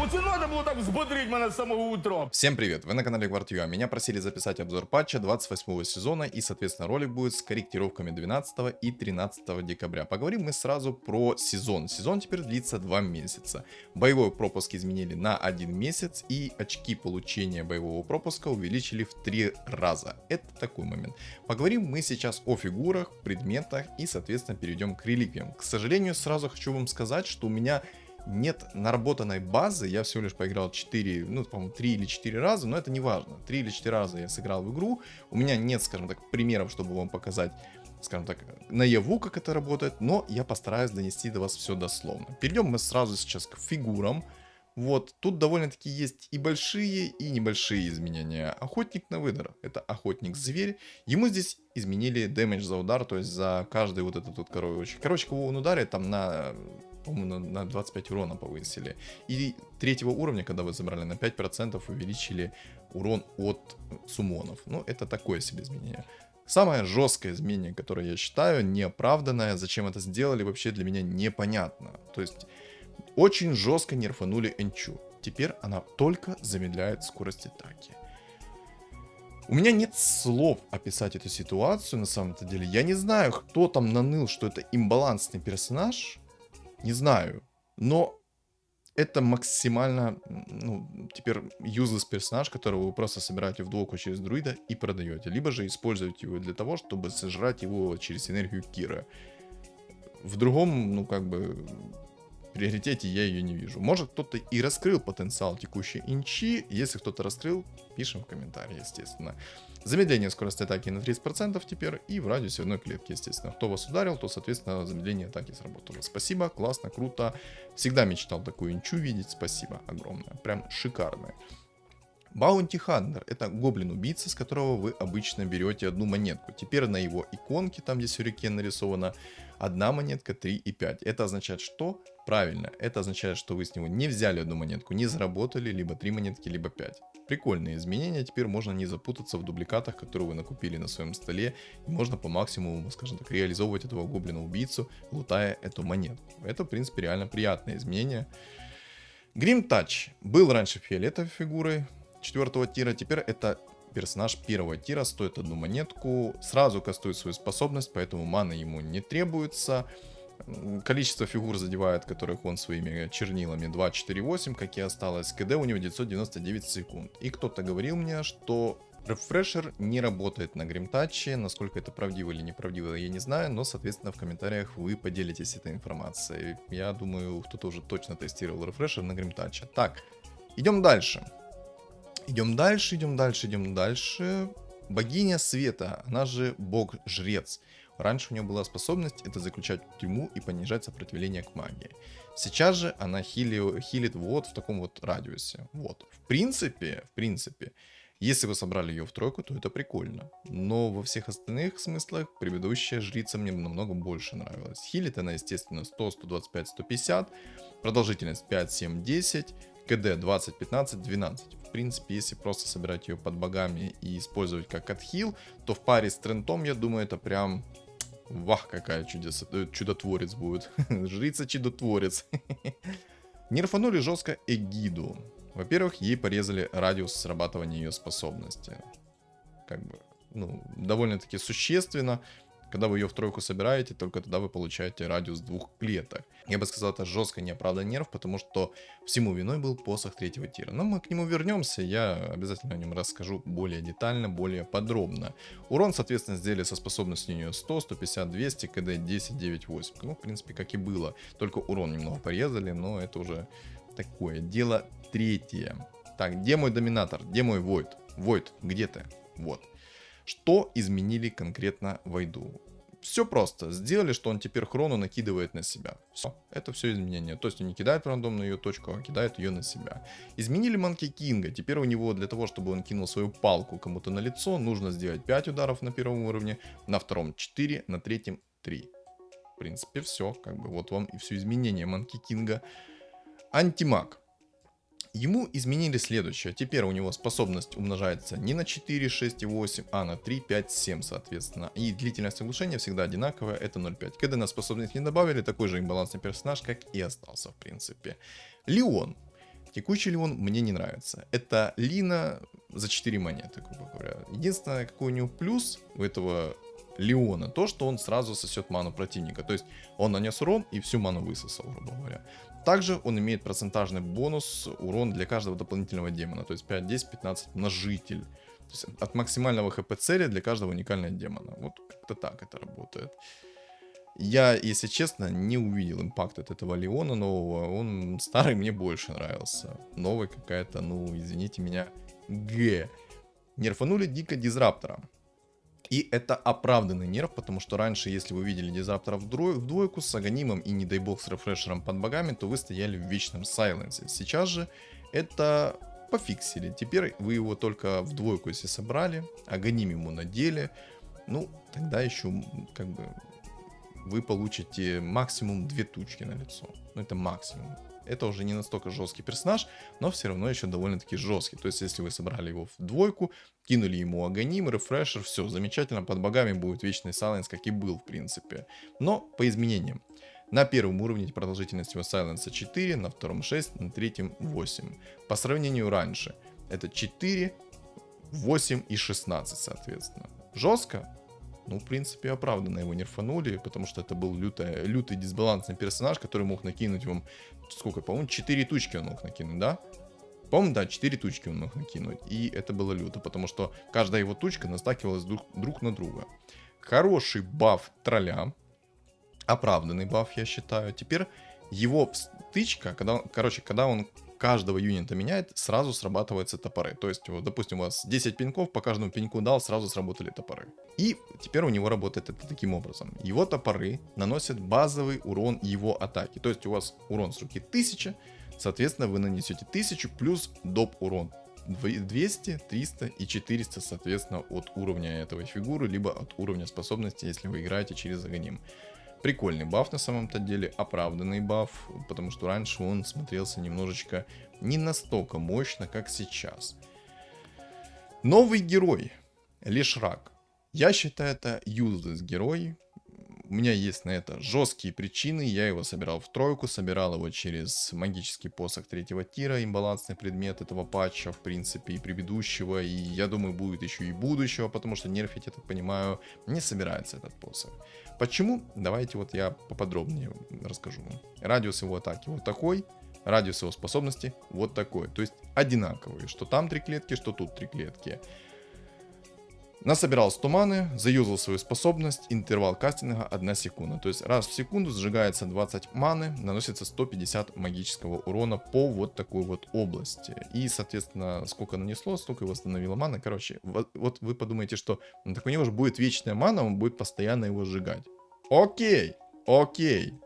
Оце надо було так взбодрить мене з самого утра. Всем привет, вы на канале Гвардио. Меня просили записать обзор патча 28 сезона, и соответственно ролик будет с корректировками 12 и 13 декабря. Поговорим мы сразу про сезон. Сезон теперь длится 2 месяца. Боевой пропуск изменили на 1 месяц, и очки получения боевого пропуска увеличили в 3 раза. Это такой момент. Поговорим мы сейчас о фигурах, предметах и соответственно перейдем к реликвиям. К сожалению, сразу хочу вам сказать, что у меня нет наработанной базы, я всего лишь поиграл 4, ну, по-моему, 3 или 4 раза, но это не важно. 3 или 4 раза я сыграл в игру, у меня нет, скажем так, примеров, чтобы вам показать, скажем так, наяву, как это работает, но я постараюсь донести до вас все дословно. Перейдем мы сразу сейчас к фигурам. Вот, тут довольно-таки есть и большие, и небольшие изменения. Охотник на выдор, это охотник-зверь. Ему здесь изменили дэмэдж за удар, то есть за каждый вот этот вот, короче, кого он ударит, там по-моему, на 25 урона повысили. И 3-го уровня, когда вы забрали, на 5% увеличили урон от суммонов. Ну, это такое себе изменение. Самое жесткое изменение, которое я считаю неоправданное, зачем это сделали, вообще для меня непонятно. То есть, очень жестко нерфанули Энчу. Теперь она только замедляет скорость атаки. У меня нет слов описать эту ситуацию на самом-то деле. Я не знаю, кто там наныл, что это имбалансный персонаж. Не знаю. Но это максимально, ну, теперь useless персонаж, которого вы просто собираете в двойку через друида и продаете. Либо же используете его для того, чтобы сожрать его через энергию Кира. В другом, ну, как бы, приоритете я ее не вижу. Может, кто-то и раскрыл потенциал текущей инчи. Если кто-то раскрыл, пишем в комментарии, естественно. Замедление скорости атаки на 30% теперь и в радиусе одной клетки, естественно. Кто вас ударил, то, соответственно, замедление атаки сработало. Спасибо, классно, круто. Всегда мечтал такую инчу видеть. Спасибо огромное. Прям шикарное. Bounty Hunter — это гоблин-убийца, с которого вы обычно берете одну монетку. Теперь на его иконке, там где сюрикен нарисовано, 1 монетка, 3 и 5. Это означает что? Правильно, это означает, что вы с него не взяли одну монетку, не заработали либо 3 монетки, либо 5. Прикольные изменения, теперь можно не запутаться в дубликатах, которые вы накупили на своем столе. И можно по максимуму, скажем так, реализовывать этого гоблина-убийцу, лутая эту монетку. Это, в принципе, реально приятное изменение. Grim Touch был раньше фиолетовой фигурой 4-го тира, теперь это персонаж 1-го тира, стоит 1 монетку, сразу кастует свою способность, поэтому маны ему не требуется. Количество фигур задевает, которых он своими чернилами 2, 4, 8, как и осталось. КД у него 999 секунд. И кто-то говорил мне, что рефрешер не работает на Гримтаче. Насколько это правдиво или неправдиво, я не знаю, но, соответственно, в комментариях вы поделитесь этой информацией. Я думаю, кто-то уже точно тестировал рефрешер на Гримтаче. Так, идем дальше. Идем дальше. Богиня света, она же бог-жрец. Раньше у нее была способность это заключать тьму и понижать сопротивление к магии. Сейчас же она хилит вот в таком вот радиусе. Вот. В принципе, если вы собрали ее в тройку, то это прикольно. Но во всех остальных смыслах предыдущая жрица мне намного больше нравилась. Хилит она, естественно, 100, 125, 150. Продолжительность 5, 7, 10. КД 20, 15, 12. В принципе, если просто собирать ее под богами и использовать как отхил, то в паре с Трентом, я думаю, это прям... Вах, какая чудотворец будет. Жрица-чудотворец. Нерфанули жестко Эгиду. Во-первых, ей порезали радиус срабатывания ее способности. Как бы, ну, довольно-таки существенно. Когда вы ее в тройку собираете, только тогда вы получаете радиус 2 клеток. Я бы сказал, это жестко неоправданный нерв, потому что всему виной был посох 3-го тира. Но мы к нему вернемся, я обязательно о нем расскажу более детально, более подробно. Урон, соответственно, сделали со способностью у нее 100, 150, 200, КД 10, 9, 8. Ну, в принципе, как и было. Только урон немного порезали, но это уже такое. Дело третье. Так, где мой доминатор? Где мой Войд? Войд, где ты? Вот. Что изменили конкретно Войду? Все просто. Сделали, что он теперь хрону накидывает на себя. Все. Это все изменения. То есть он не кидает в рандомную ее точку, а кидает ее на себя. Изменили Манки Кинга. Теперь у него для того, чтобы он кинул свою палку кому-то на лицо, нужно сделать 5 ударов на 1-м уровне, на 2-м 4, на 3-м 3. В принципе, все. Как бы вот вам и все изменения Манки Кинга. Антимаг. Ему изменили следующее. Теперь у него способность умножается не на 4, 6 и 8, а на 3, 5, 7 соответственно. И длительность оглушения всегда одинаковая, это 0,5. Когда на способность не добавили, такой же имбалансный персонаж, как и остался в принципе. Леон. Текучий ли он, мне не нравится. Это Лина за 4 монеты, грубо говоря. Единственное, какой у него плюс у этого Леона, то, что он сразу сосет ману противника. То есть он нанес урон и всю ману высосал, грубо говоря. Также он имеет процентажный бонус урон для каждого дополнительного демона. То есть 5, 10, 15 множитель. То есть от максимального хп цели для каждого уникального демона. Вот как-то так это работает. Я, если честно, не увидел импакт от этого Леона нового. Он старый мне больше нравился. Новый какая-то, ну, извините меня, Г. Нерфанули дико Дизраптора. И это оправданный нерв, потому что раньше, если вы видели Дизраптора в двойку с Аганимом и, не дай бог, с рефрешером под богами, то вы стояли в вечном сайленсе. Сейчас же это пофиксили. Теперь вы его только в двойку, если собрали, Аганим ему надели, ну, тогда еще, как бы, вы получите максимум 2 тучки на лицо. Ну, это максимум. Это уже не настолько жесткий персонаж, но все равно еще довольно-таки жесткий. То есть, если вы собрали его в двойку, кинули ему Аганим, рефрешер, все, замечательно, под богами будет вечный сайленс, как и был, в принципе. Но по изменениям. На первом уровне продолжительность его сайленса 4, на втором 6, на третьем 8. По сравнению раньше, это 4, 8 и 16, соответственно. Жестко? Ну, в принципе, оправданно его нерфанули, потому что это был лютый дисбалансный персонаж, который мог накинуть вам, сколько, по-моему, 4 тучки он мог накинуть, да? По-моему, да, 4 тучки он мог накинуть, и это было люто, потому что каждая его тучка настакивалась друг на друга. Хороший баф тролля, оправданный баф, я считаю. Теперь его стычка, когда он каждого юнита меняет, сразу срабатываются топоры. То есть, вот, допустим, у вас 10 пинков, по каждому пинку дал, сразу сработали топоры. И теперь у него работает это таким образом. Его топоры наносят базовый урон его атаки. То есть, у вас урон с руки 1000, соответственно, вы нанесете 1000 плюс доп урон. 200, 300 и 400, соответственно, от уровня этой фигуры, либо от уровня способности, если вы играете через Аганим. Прикольный баф на самом-то деле, оправданный баф, потому что раньше он смотрелся немножечко не настолько мощно, как сейчас. Новый герой, Лешрак. Я считаю, это useless герой. У меня есть на это жесткие причины. Я его собирал в тройку, собирал его через магический посох 3-го тира, имбалансный предмет этого патча, в принципе, и предыдущего, и я думаю, будет еще и будущего, потому что нерфить, я так понимаю, не собирается этот посох. Почему? Давайте вот я поподробнее расскажу. Радиус его атаки вот такой, радиус его способности вот такой. То есть одинаковые, что там 3 клетки, что тут 3 клетки. Насобирал 100 маны, заюзал свою способность, интервал кастинга 1 секунда. То есть раз в секунду сжигается 20 маны, наносится 150 магического урона по вот такой вот области. И, соответственно, сколько нанесло, столько и восстановило маны. Короче, вот вы подумаете, что ну, так у него же будет вечная мана, он будет постоянно его сжигать. Окей,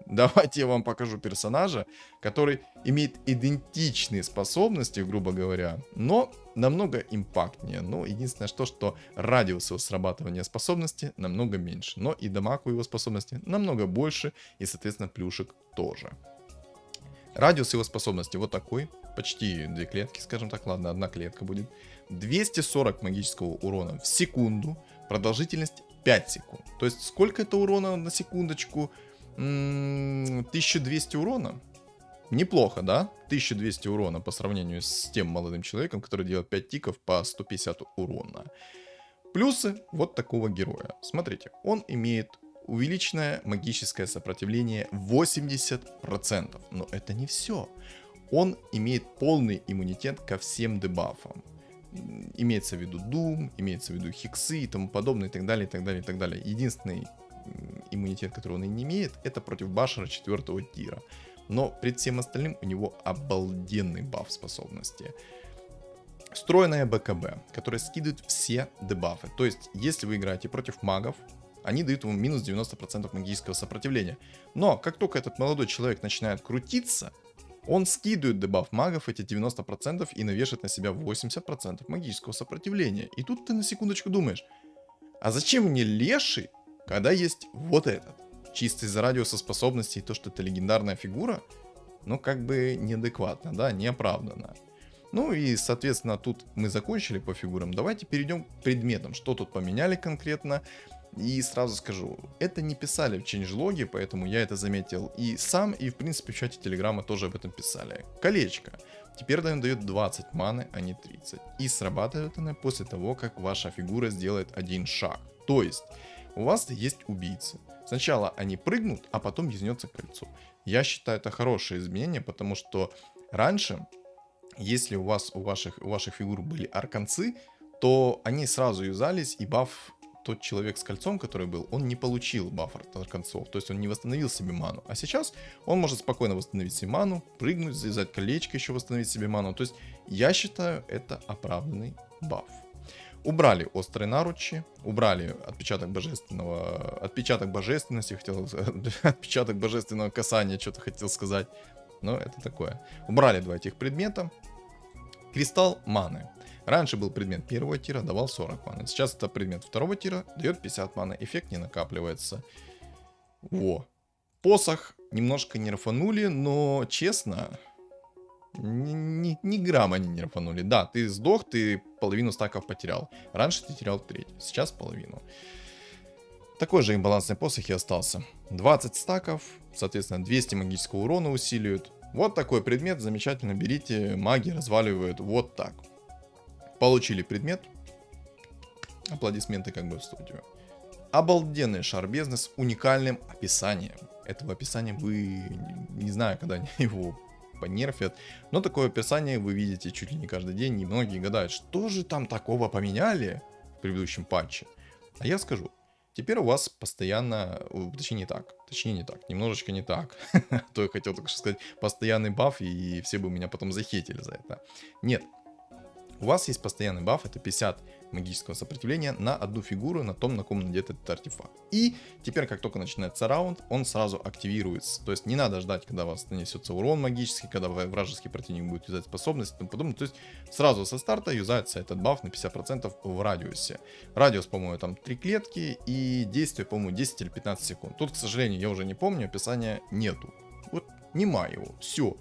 давайте я вам покажу персонажа, который имеет идентичные способности, грубо говоря, но намного импактнее. Но единственное, что радиус его срабатывания способности намного меньше, но и дамаг у его способности намного больше, и, соответственно, плюшек тоже. Радиус его способности вот такой, почти 2 клетки, скажем так, ладно, 1 клетка будет. 240 магического урона в секунду, продолжительность 5 секунд. То есть сколько это урона на секундочку? 1200 урона? Неплохо, да? 1200 урона по сравнению с тем молодым человеком, который делает 5 тиков по 150 урона. Плюсы вот такого героя. Смотрите, он имеет увеличенное магическое сопротивление 80%. Но это не все. Он имеет полный иммунитет ко всем дебафам. Имеется в виду Doom, имеется в виду Хиксы и тому подобное, и так далее, и так далее, и так далее. Единственный иммунитет, который он и не имеет, это против Башера 4-го тира. Но пред всем остальным у него обалденный баф способности. Встроенная БКБ, которая скидывает все дебафы. То есть, если вы играете против магов, они дают вам минус 90% магического сопротивления. Но, как только этот молодой человек начинает крутиться, он скидывает дебаф магов, эти 90%, и навешивает на себя 80% магического сопротивления. И тут ты на секундочку думаешь, а зачем мне леший, когда есть вот этот? Чисто из-за радиуса способностей и то, что это легендарная фигура, ну как бы неадекватно, да, неоправданно. Ну и, соответственно, тут мы закончили по фигурам. Давайте перейдем к предметам, что тут поменяли конкретно. И сразу скажу, это не писали в чейнджлоге, поэтому я это заметил и сам, и в принципе в чате Телеграма тоже об этом писали. Колечко. Теперь он дает 20 маны, а не 30. И срабатывает она после того, как ваша фигура сделает один шаг. То есть, у вас есть убийцы. Сначала они прыгнут, а потом юзнется кольцо. Я считаю, это хорошее изменение, потому что раньше, если у ваших фигур были арканцы, то они сразу юзались, и баф тот человек с кольцом, который был, он не получил баф от арканцов, то есть он не восстановил себе ману. А сейчас он может спокойно восстановить себе ману, прыгнуть, завязать колечко, еще восстановить себе ману. То есть я считаю, это оправданный баф. Убрали острые наручи, убрали отпечаток божественности, отпечаток божественного касания, что-то хотел сказать, но это такое. Убрали два этих предмета. Кристалл маны. Раньше был предмет первого тира, давал 40 маны. Сейчас это предмет второго тира, дает 50 маны. Эффект не накапливается. Во. Посох немножко нерфанули, но честно, ни грамма не нерфанули. Да, ты сдох, ты половину стаков потерял. Раньше ты терял треть, сейчас половину. Такой же имбалансный посох и остался. 20 стаков, соответственно 200 магического урона усиливают. Вот такой предмет, замечательно берите, маги разваливают вот так. Получили предмет. Аплодисменты как бы в студию. Обалденный шар бездны с уникальным описанием. Этого описания вы, не знаю, когда его понерфят, но такое описание вы видите чуть ли не каждый день, и многие гадают, что же там такого поменяли в предыдущем патче. А я скажу, теперь у вас постоянно, точнее не так, немножечко не так, то я хотел только что сказать постоянный баф, и все бы меня потом захейтили за это. Нет. У вас есть постоянный баф, это 50 магического сопротивления на одну фигуру, на том, на ком надет этот артефакт. И теперь, как только начинается раунд, он сразу активируется. То есть не надо ждать, когда у вас нанесется урон магический, когда вражеский противник будет юзать способность и тому подобное. То есть сразу со старта юзается этот баф на 50% в радиусе. Радиус, по-моему, там 3 клетки и действие, по-моему, 10 или 15 секунд. Тут, к сожалению, я уже не помню, описания нету. Вот нема его, все.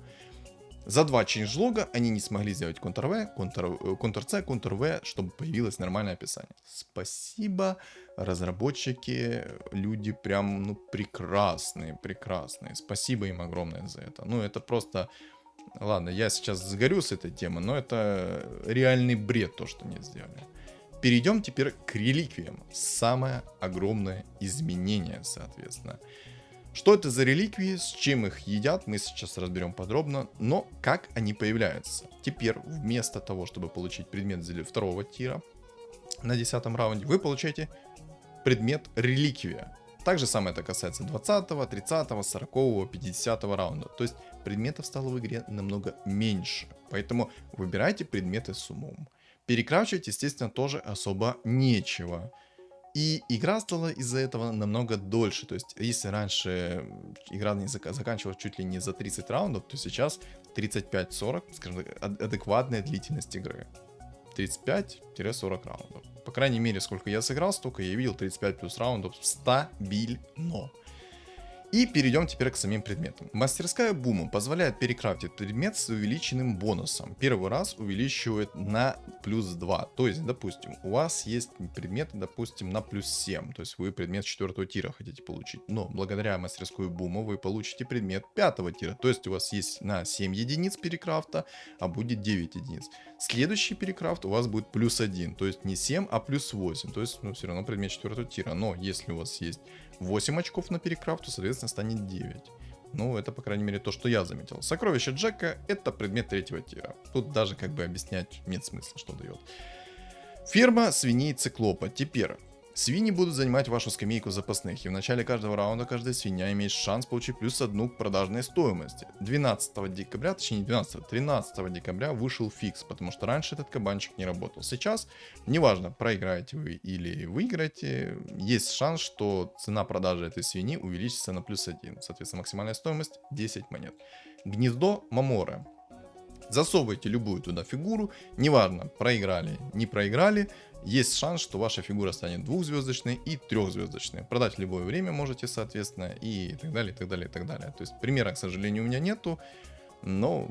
За 2 чейнджлога они не смогли сделать Ctrl-V, Ctrl-C, Ctrl-V, чтобы появилось нормальное описание. Спасибо, разработчики, люди прям, ну, прекрасные. Спасибо им огромное за это. Ну, это просто... Ладно, я сейчас сгорю с этой темы, но это реальный бред, то, что мне сделали. Перейдем теперь к реликвиям. Самое огромное изменение, соответственно. Что это за реликвии, с чем их едят, мы сейчас разберем подробно, но как они появляются. Теперь вместо того, чтобы получить предмет второго тира на 10 раунде, вы получаете предмет реликвия. Также самое это касается 20, 30, 40, 50 раунда. То есть предметов стало в игре намного меньше, поэтому выбирайте предметы с умом. Перекрафчивать, естественно, тоже особо нечего. И игра стала из-за этого намного дольше. То есть, если раньше игра не заканчивалась чуть ли не за 30 раундов, то сейчас 35-40, скажем так, адекватная длительность игры. 35-40 раундов. По крайней мере, сколько я сыграл, столько я видел 35 плюс раундов стабильно. И перейдем теперь к самим предметам. Мастерская Бума позволяет перекрафтить предмет с увеличенным бонусом. Первый раз увеличивает на плюс 2. То есть, допустим, у вас есть предметы, допустим, на плюс 7. То есть вы предмет 4 тира хотите получить. Но благодаря мастерской Бума вы получите предмет 5 тира. То есть у вас есть на 7 единиц перекрафта, а будет 9 единиц. Следующий перекрафт у вас будет плюс 1. То есть не 7, а плюс 8. То есть, ну, все равно предмет 4 тира. Но если у вас есть 8 очков на перекрафт, то, соответственно, станет 9. Ну, это, по крайней мере, то, что я заметил. Сокровище Джека — это предмет 3 тира. Тут даже как бы объяснять нет смысла, что дает. Ферма свиней Циклопа. Теперь свиньи будут занимать вашу скамейку запасных, и в начале каждого раунда каждая свинья имеет шанс получить плюс 1 к продажной стоимости. 12 декабря, точнее не 12, 13 декабря вышел фикс, потому что раньше этот кабанчик не работал. Сейчас, неважно, проиграете вы или выиграете, есть шанс, что цена продажи этой свиньи увеличится на плюс 1. Соответственно, максимальная стоимость 10 монет. Гнездо Маморы. Засовывайте любую туда фигуру, неважно, проиграли, не проиграли, есть шанс, что ваша фигура станет 2-звездочной и 3-звездочной. Продать в любое время можете, соответственно, и так далее, и так далее, и так далее. То есть примера, к сожалению, у меня нету, но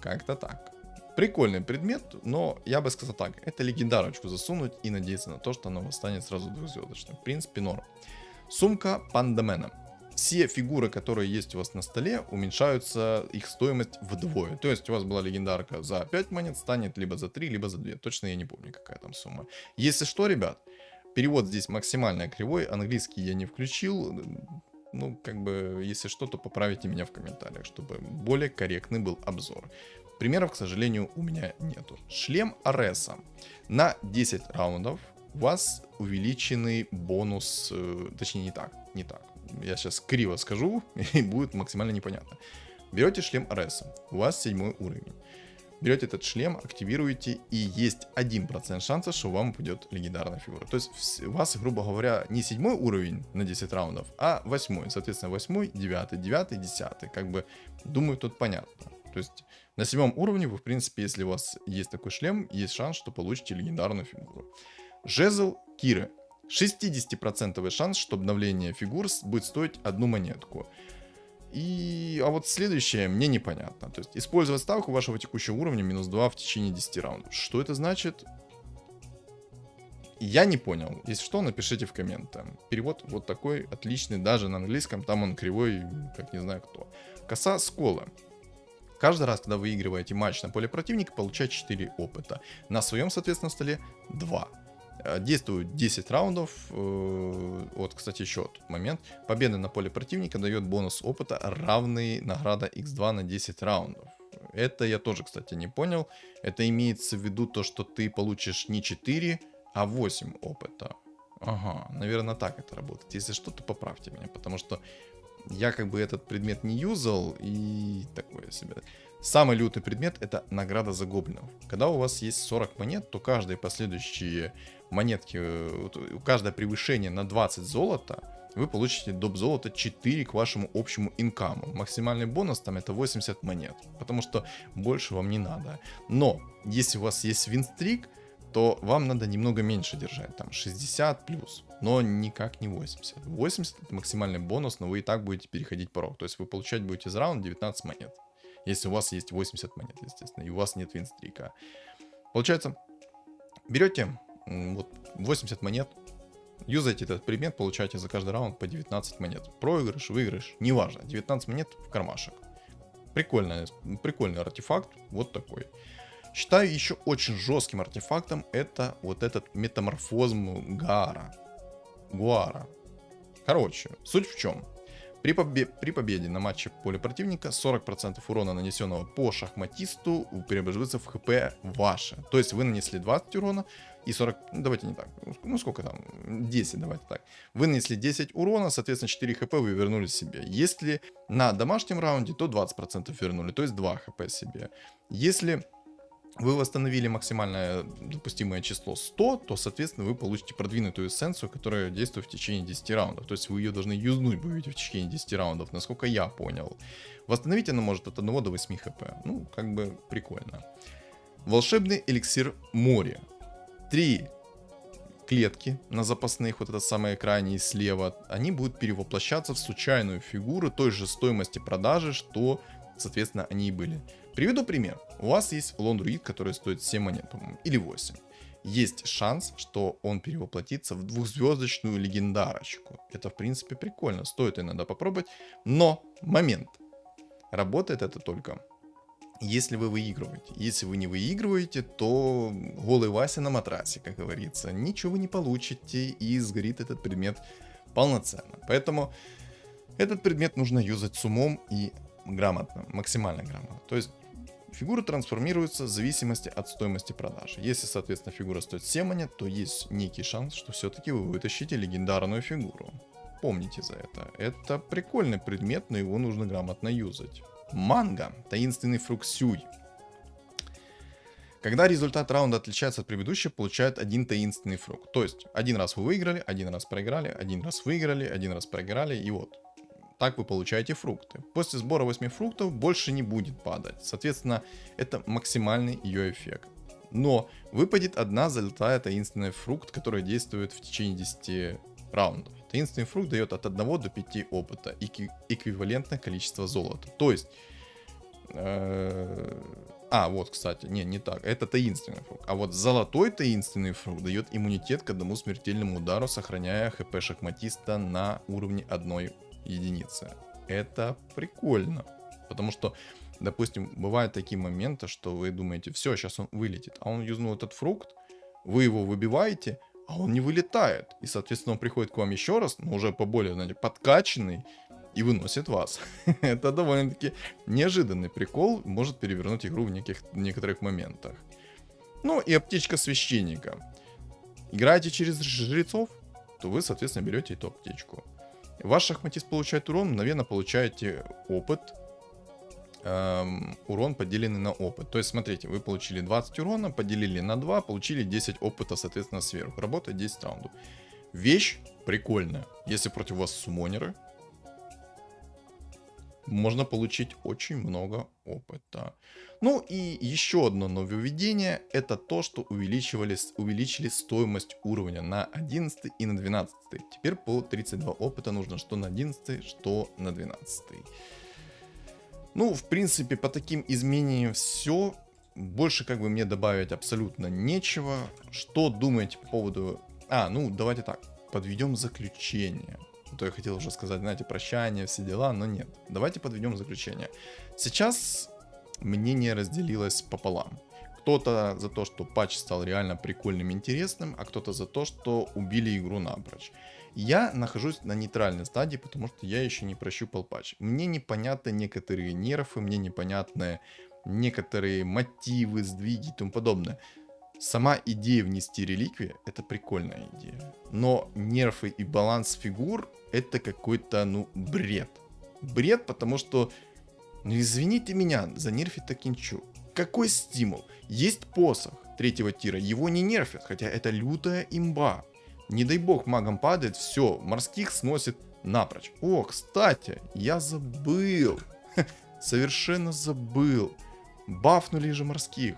как-то так. Прикольный предмет, но я бы сказал так, это легендарочку засунуть и надеяться на то, что она станет сразу 2-звездочной. В принципе, норм. Сумка Пандамена. все фигуры, которые есть у вас на столе, уменьшаются их стоимость вдвое. То есть у вас была легендарка за 5 монет, станет либо за 3, либо за 2. Точно я не помню, какая там сумма. Если что, ребят, перевод здесь максимально кривой, английский я не включил. Ну, как бы, если что, то поправите меня в комментариях, чтобы более корректный был обзор. Примеров, к сожалению, у меня нету. Шлем Ареса. На 10 раундов у вас увеличенный бонус, точнее не так. Я сейчас криво скажу, и будет максимально непонятно. Берете шлем Ареса, у вас 7 уровень. Берете этот шлем, активируете, и есть 1% шанса, что вам упадет легендарная фигура. То есть у вас, грубо говоря, не 7 уровень на 10 раундов, а 8. Соответственно, 8, 9, 9, 10. Как бы, думаю, тут понятно. То есть на 7 уровне вы, в принципе, если у вас есть такой шлем, есть шанс, что получите легендарную фигуру. Жезл Киры. 60% шанс, что обновление фигур будет стоить 1 монетку. А вот следующее мне непонятно. То есть использовать ставку вашего текущего уровня минус 2 в течение 10 раундов. Что это значит? Я не понял. Если что, напишите в комментах. Перевод вот такой отличный, даже на английском. Там он кривой, как не знаю кто. Коса Скола. Каждый раз, когда вы выигрываете матч на поле противника, получаете 4 опыта. На своем, соответственно, столе 2. Действует 10 раундов. Вот, кстати, еще тот момент. Победа на поле противника дает бонус опыта, равный награда x2 на 10 раундов. Это я тоже, кстати, не понял. Это имеется в виду то, что ты получишь не 4, а 8 опыта. Ага, наверное, так это работает. Если что, то поправьте меня, потому что я как бы этот предмет не юзал и такое себе. Самый лютый предмет — это награда за гоблинов. Когда у вас есть 40 монет, то каждые последующие монетки, каждое превышение на 20 золота, вы получите доп. Золота 4 к вашему общему инкаму. Максимальный бонус там это 80 монет, потому что больше вам не надо. Но если у вас есть винстрик, то вам надо немного меньше держать, там 60 плюс, но никак не 80. 80 это максимальный бонус, но вы и так будете переходить порог. То есть вы получать будете за раунд 19 монет. Если у вас есть 80 монет, естественно, и у вас нет винстрика. Получается, берете вот 80 монет, юзаете этот предмет, получаете за каждый раунд по 19 монет. Проигрыш, выигрыш, неважно, 19 монет в кармашек. Прикольный артефакт, вот такой. Считаю еще очень жестким артефактом это вот этот метаморфозм Гуара. Короче, суть в чем? При победе на матче поле противника 40% урона, нанесенного по шахматисту, преобразуется в хп ваше. То есть вы нанесли 20 урона и 40... Ну, давайте не так. Ну, сколько там? 10, давайте так. Вы нанесли 10 урона, соответственно, 4 хп вы вернули себе. Если на домашнем раунде, то 20% вернули, то есть 2 хп себе. Если вы восстановили максимальное допустимое число 100, то, соответственно, вы получите продвинутую эссенцию, которая действует в течение 10 раундов. То есть вы ее должны юзнуть будете в течение 10 раундов, насколько я понял. Восстановить она может от 1 до 8 хп. Ну, как бы прикольно. Волшебный эликсир моря. 3 клетки на запасных, вот это самое крайнее слева, они будут перевоплощаться в случайную фигуру той же стоимости продажи, что, соответственно, они и были. Приведу пример. У вас есть лон-друид, который стоит 7 монет, по-моему, или 8. Есть шанс, что он перевоплотится в 2-звездочную легендарочку. Это, в принципе, прикольно. Стоит иногда попробовать. Но момент. Работает это только, если вы выигрываете. Если вы не выигрываете, то голый Вася на матрасе, как говорится. Ничего вы не получите, и сгорит этот предмет полноценно. Поэтому этот предмет нужно юзать с умом и грамотно, максимально грамотно. То есть фигура трансформируется в зависимости от стоимости продажи. Если, соответственно, фигура стоит 7 монет, то есть некий шанс, что все-таки вы вытащите легендарную фигуру. Помните за это. Это прикольный предмет, но его нужно грамотно юзать. Манго. Таинственный фрукт Сюй. Когда результат раунда отличается от предыдущего, получает один таинственный фрукт. То есть, один раз вы выиграли, один раз проиграли, один раз выиграли, один раз проиграли, и вот. Так вы получаете фрукты. После сбора 8 фруктов больше не будет падать. Соответственно, это максимальный ее эффект. Но выпадет одна золотая таинственный фрукт, который действует в течение 10 раундов. Таинственный фрукт дает от 1 до 5 опыта, эквивалентное количество золота. То есть... вот, кстати, не так. Это таинственный фрукт. А вот золотой таинственный фрукт дает иммунитет к одному смертельному удару, сохраняя хп шахматиста на уровне 1 единицы. Это прикольно. Потому что, допустим, бывают такие моменты, что вы думаете, все, сейчас он вылетит. А он юзнул этот фрукт, вы его выбиваете, а он не вылетает. И, соответственно, он приходит к вам еще раз, но уже поболее, знаете, подкачанный, и выносит вас. Это довольно-таки неожиданный прикол, может перевернуть игру в некоторых моментах. Ну и аптечка священника. Играете через жрецов, то вы, соответственно, берете эту аптечку. Ваш шахматист получает урон, мгновенно получаете опыт. Урон поделенный на опыт. То есть, смотрите, вы получили 20 урона, поделили на 2, получили 10 опыта, соответственно, сверху. Работает 10 раундов. Вещь прикольная. Если против вас суммонеры, можно получить очень много опыта. Ну и еще одно нововведение, это то, что увеличили стоимость уровня на 11 и на 12. Теперь по 32 опыта нужно что на 11, что на 12. Ну, в принципе, по таким изменениям все. Больше как бы мне добавить абсолютно нечего. Что думаете по поводу... ну, давайте так, подведем заключение. То я хотел уже сказать, знаете, прощание, все дела, но нет. Давайте подведем заключение. Сейчас мнение разделилось пополам. Кто-то за то, что патч стал реально прикольным, интересным, а кто-то за то, что убили игру напрочь. Я нахожусь на нейтральной стадии, потому что я еще не прощупал патч. Мне непонятны некоторые нерфы, мне непонятны некоторые мотивы, сдвиги и тому подобное. Сама идея внести реликвии — это прикольная идея. Но нерфы и баланс фигур — это какой-то, бред. Бред, потому что, извините меня, занерфить Такинчу. Какой стимул? Есть посох 3-го тира, его не нерфят, хотя это лютая имба. Не дай бог магам падает, все, морских сносит напрочь. О, кстати, я забыл. Совершенно забыл. Бафнули же морских.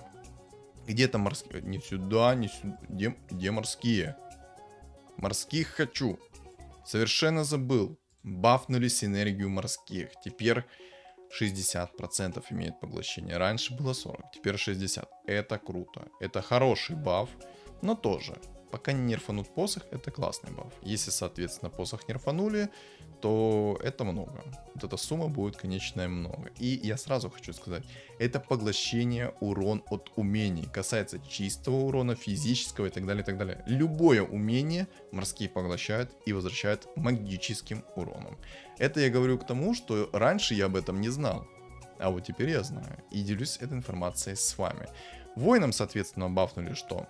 Где там морские? Не сюда, не сюда. Где морские? Морских хочу. Совершенно забыл. Бафнули синергию морских. Теперь 60% имеет поглощение. Раньше было 40, теперь 60. Это круто. Это хороший баф, но тоже. Пока не нерфанут посох, это классный баф. Если, соответственно, посох нерфанули, то это много. Вот эта сумма будет, конечно, много. И я сразу хочу сказать, это поглощение урон от умений. Касается чистого урона, физического и так далее, и так далее. Любое умение морские поглощают и возвращают магическим уроном. Это я говорю к тому, что раньше я об этом не знал. А вот теперь я знаю. И делюсь этой информацией с вами. Воинам, соответственно, бафнули что?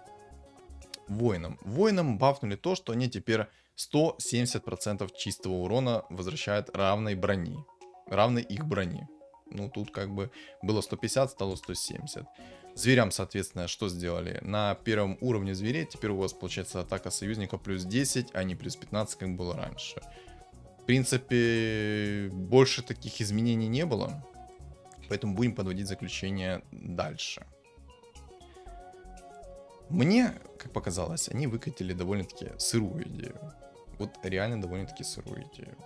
Воинам бафнули то, что они теперь 170% чистого урона возвращают равной их брони. Ну, тут как бы было 150, стало 170. Зверям, соответственно, что сделали? На первом уровне зверей теперь у вас получается атака союзника плюс 10, а не плюс 15, как было раньше. В принципе, больше таких изменений не было. Поэтому будем подводить заключение дальше. Мне, как показалось, они выкатили довольно-таки сырую идею. Вот реально довольно-таки сырую идею.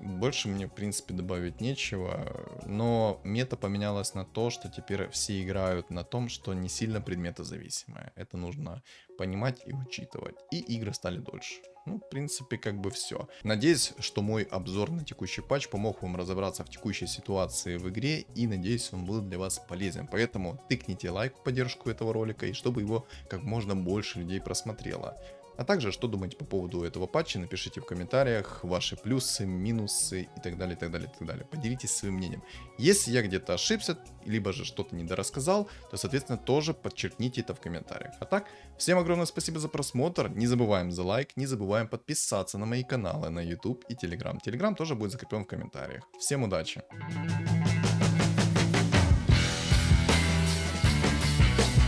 Больше мне, в принципе, добавить нечего. Но мета поменялась на то, что теперь все играют на том, что не сильно предметозависимое. Это нужно понимать и учитывать. И игры стали дольше. Ну, в принципе, как бы все. Надеюсь, что мой обзор на текущий патч помог вам разобраться в текущей ситуации в игре. И надеюсь, он был для вас полезен. Поэтому тыкните лайк в поддержку этого ролика, и чтобы его как можно больше людей просмотрело. А также, что думаете по поводу этого патча, напишите в комментариях ваши плюсы, минусы и так далее, и так далее, и так далее. Поделитесь своим мнением. Если я где-то ошибся, либо же что-то недорассказал, то, соответственно, тоже подчеркните это в комментариях. А так, всем огромное спасибо за просмотр, не забываем за лайк, не забываем подписаться на мои каналы на YouTube и Telegram. Telegram тоже будет закреплен в комментариях. Всем удачи!